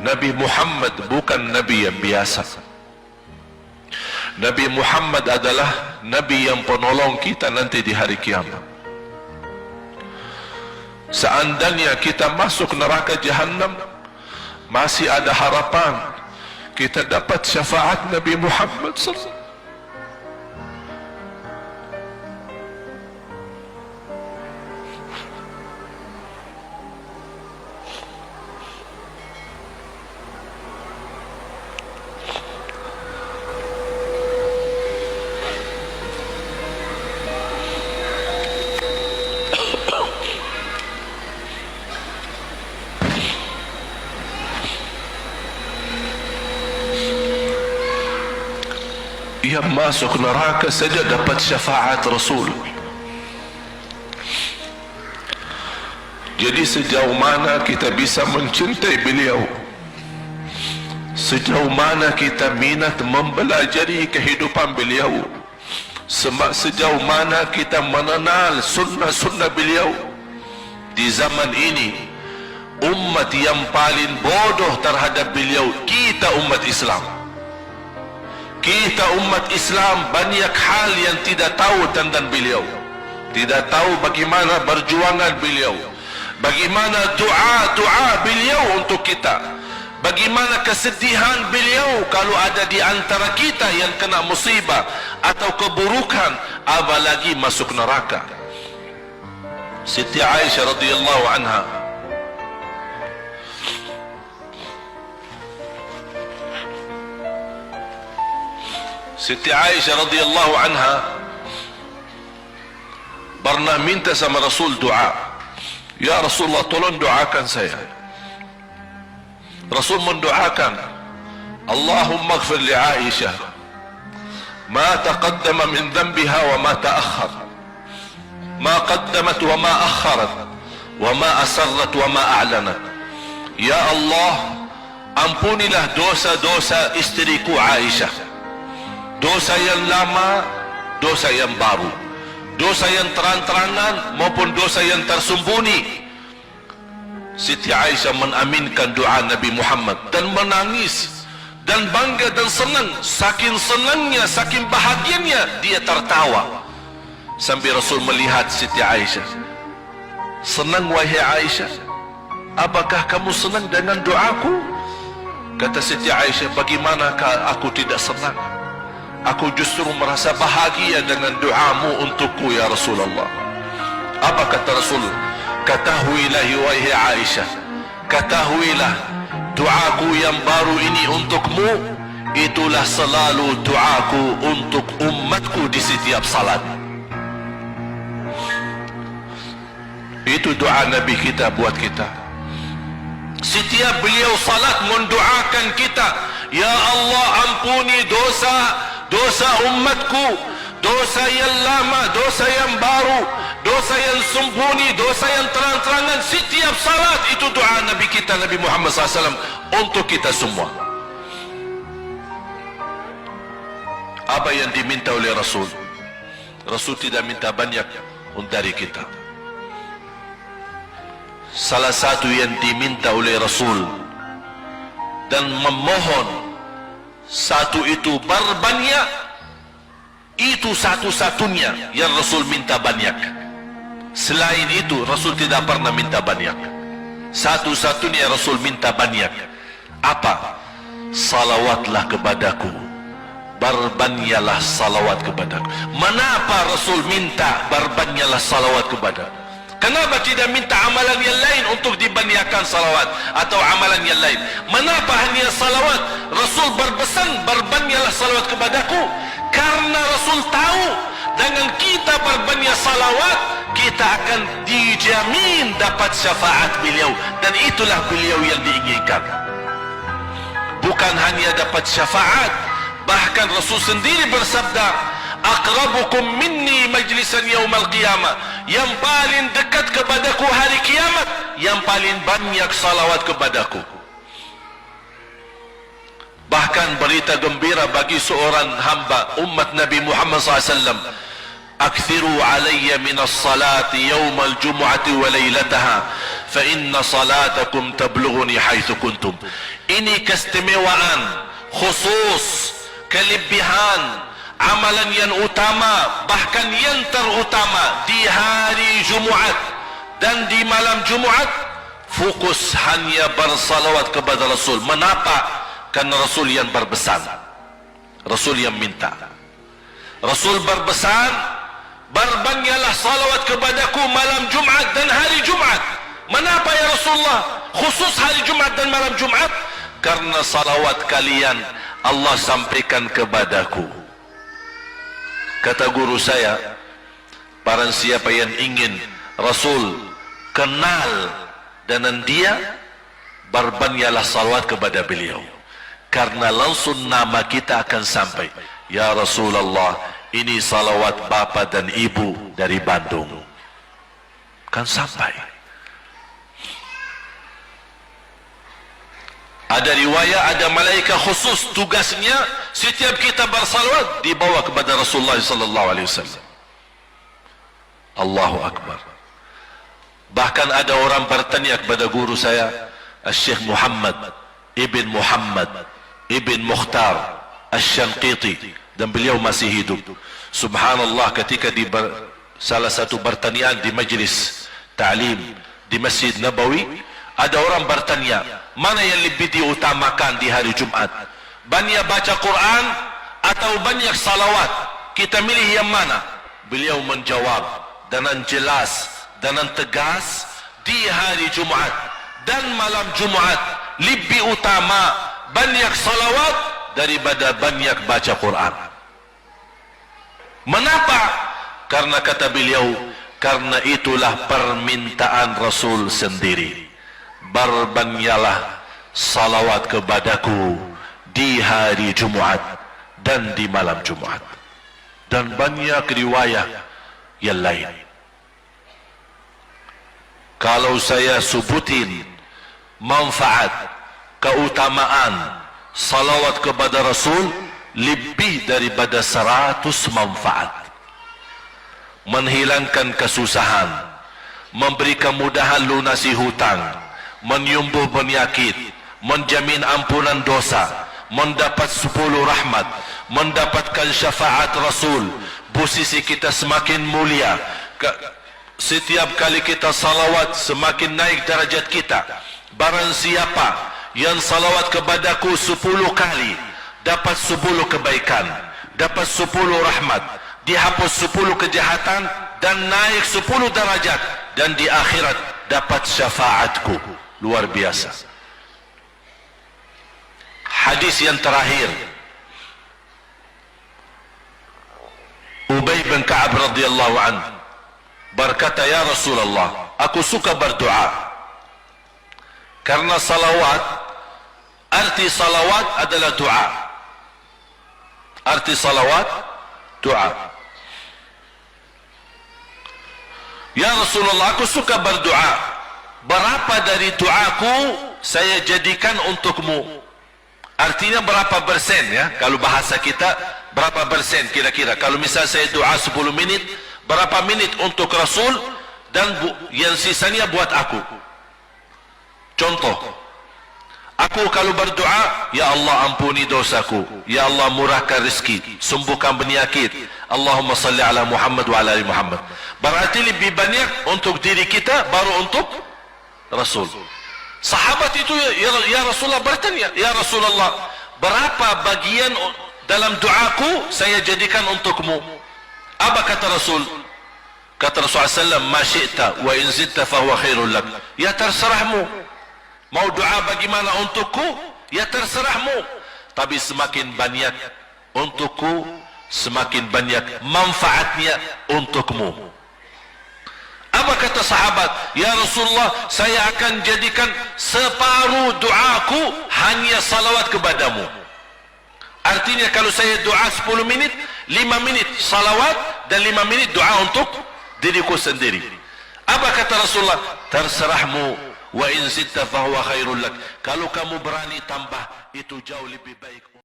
Nabi Muhammad bukan Nabi yang biasa. Nabi Muhammad adalah Nabi yang penolong kita nanti di hari kiamat. Seandainya kita masuk neraka Jahannam, masih ada harapan kita dapat syafaat Nabi Muhammad SAW. Yang masuk neraka saja dapat syafaat Rasul. Jadi sejauh mana kita bisa mencintai beliau, sejauh mana kita minat mempelajari kehidupan beliau, sejauh mana kita mengenal sunnah-sunnah beliau. Di zaman ini, umat yang paling bodoh terhadap beliau kita umat Islam. Kita umat Islam banyak hal yang tidak tahu tentang beliau, tidak tahu bagaimana perjuangan beliau, bagaimana doa beliau untuk kita, bagaimana kesedihan beliau kalau ada di antara kita yang kena musibah atau keburukan, apalagi masuk neraka. Siti Aisyah radhiyallahu anha, Siti Aisyah radhiyallahu anha pernah minta sama Rasul doa. Ya Rasulullah, tolong doakan saya. Rasul mendoakan, Allahumma ighfir li Aisyah ma taqaddama min dhanbiha wa ma ta'akhkhar, ma qaddamat wa ma akharat, wa ma asarrat wa ma a'lanat. Ya Allah, ampunilah dosa-dosa istriku Aisyah, dosa yang lama, dosa yang baru, dosa yang terang-terangan maupun dosa yang tersembunyi. Siti Aisyah menaminkan doa Nabi Muhammad dan menangis dan bangga dan senang. Saking senangnya, saking bahagianya, dia tertawa sampai Rasul melihat Siti Aisyah. Senang wahai Aisyah, apakah kamu senang dengan doaku? Kata Siti Aisyah, bagaimanakah aku tidak senang? Aku justru merasa bahagia dengan doamu untukku ya Rasulullah. Apa kata Rasul? Ketahuilah wahai Aisyah, ketahuilah doaku yang baru ini untukmu, itulah selalu doaku untuk umatku di setiap salat. Itu doa Nabi kita buat kita. Setiap beliau salat mendoakan kita, ya Allah, ampuni dosa umatku, dosa yang lama, dosa yang baru, dosa yang sembunyi, dosa yang terang-terangan. Setiap salat itu doa Nabi kita, Nabi Muhammad SAW untuk kita semua. Apa yang diminta oleh Rasul? Rasul tidak minta banyak dari kita. Salah satu yang diminta oleh Rasul dan memohon, satu itu berbanyak, itu satu-satunya yang Rasul minta banyak. Selain itu Rasul tidak pernah minta banyak. Satu-satunya Rasul minta banyak. Apa? Salawatlah kepadaku, berbanyaklah salawat kepadaku. Mengapa Rasul minta berbanyaklah salawat kepadaku? Kenapa tidak minta amalan yang lain untuk dibanyakkan salawat atau amalan yang lain? Mengapa hanya salawat? Rasul berpesan berbanyaklah salawat kepadaku, karena Rasul tahu dengan kita berbanyak salawat kita akan dijamin dapat syafaat beliau, dan itulah beliau yang diinginkan. Bukan hanya dapat syafaat, bahkan Rasul sendiri bersabda, aqrabukum minni majlisan yaumal qiyamah, yang paling dekat kepadaku hari kiamat, yang paling banyak salawat kepadaku. Bahkan berita gembira bagi seorang hamba umat Nabi Muhammad SAW, akthiru alayya minas salati yawmal jumu'ati wa laylataha fa inna salatakum tablughuni haitsu kuntum. Ini keistimewaan khusus, kelebihan amalan yang utama, bahkan yang terutama di hari Jumaat dan di malam Jumaat, fokus hanya bersalawat kepada Rasul. Mengapa? Karena Rasul yang berpesan, Rasul yang minta. Rasul berpesan, berbanyaklah salawat kepadaku malam Jumaat dan hari Jumaat. Mengapa ya Rasulullah khusus hari Jumaat dan malam Jumaat? Karena salawat kalian Allah sampaikan kepadaku. Kata guru saya, barang siapa yang ingin Rasul kenal dengan dia, berbanyaklah salawat kepada beliau, karena langsung nama kita akan sampai. Ya Rasulullah, ini salawat bapa dan ibu dari Bandung, kan sampai. Ada riwayat, ada malaikat khusus tugasnya setiap kita bersalawat dibawa kepada Rasulullah sallallahu alaihi wasallam. Allahu akbar. Bahkan ada orang bertanya kepada guru saya, Syekh Muhammad ibn Mukhtar Asy-Syanqiti, dan beliau masih hidup. Subhanallah, ketika di salah satu pertanyaan di majlis ta'lim di Masjid Nabawi, ada orang bertanya, mana yang lebih diutamakan di hari Jumat? Banyak baca Quran atau banyak salawat? Kita milih yang mana? Beliau menjawab dengan jelas, dengan tegas, di hari Jumat dan malam Jumat lebih utama banyak salawat daripada banyak baca Quran. Mengapa? Karena kata beliau, karena itulah permintaan Rasul sendiri. Berbanyaklah salawat kepadaku di hari Jumaat dan di malam Jumaat. Dan banyak riwayat yang lain. Kalau saya sebutin manfaat, keutamaan salawat kepada Rasul, lebih daripada 100 manfaat. Menghilangkan kesusahan, memberi kemudahan lunasi hutang, menyembuh penyakit, menjamin ampunan dosa, mendapat 10 rahmat, mendapatkan syafaat Rasul, posisi kita semakin mulia. Setiap kali kita salawat semakin naik darajat kita. Barang siapa yang salawat kepadaku 10 kali, dapat 10 kebaikan, dapat 10 rahmat, dihapus 10 kejahatan, dan naik 10 darajat, dan di akhirat dapat syafaatku. Luar biasa. Hadis yang terakhir, Ubay bin Ka'ab radhiyallahu anhu berkata, ya Rasulullah, aku suka berdoa. Karena salawat, arti salawat adalah doa. Arti salawat, doa. Ya Rasulullah, aku suka berdoa. Berapa dari doaku saya jadikan untukmu? Artinya berapa persen ya? Kalau bahasa kita, berapa persen kira-kira? Kalau misal saya doa 10 menit, berapa menit untuk Rasul, dan yang sisanya buat aku. Contoh, aku kalau berdoa, ya Allah ampuni dosaku, ya Allah murahkan rezeki, sembuhkan penyakit, Allahumma salli ala Muhammad wa ala ali Muhammad. Berarti lebih banyak untuk diri kita, baru untuk Rasul. Sahabat itu ya Rasulullah bertanya, ya Rasulullah, berapa bagian dalam doaku saya jadikan untukmu? Apa kata Rasul? Kata Rasulullah SAW, ma syi'ta wa in zidta fahuwa khairul lak. Ya terserahmu. Mau doa bagaimana untukku? Ya terserahmu. Tapi semakin banyak untukku, semakin banyak manfaatnya untukmu. Apa kata sahabat? Ya Rasulullah, saya akan jadikan separuh doaku hanya salawat kepadamu. Artinya kalau saya doa 10 menit, 5 menit salawat dan 5 menit doa untuk diriku sendiri. Apa kata Rasulullah? Terserahmu, wa in zitta fahuwa khairul lak. Kalau kamu berani tambah, itu jauh lebih baik.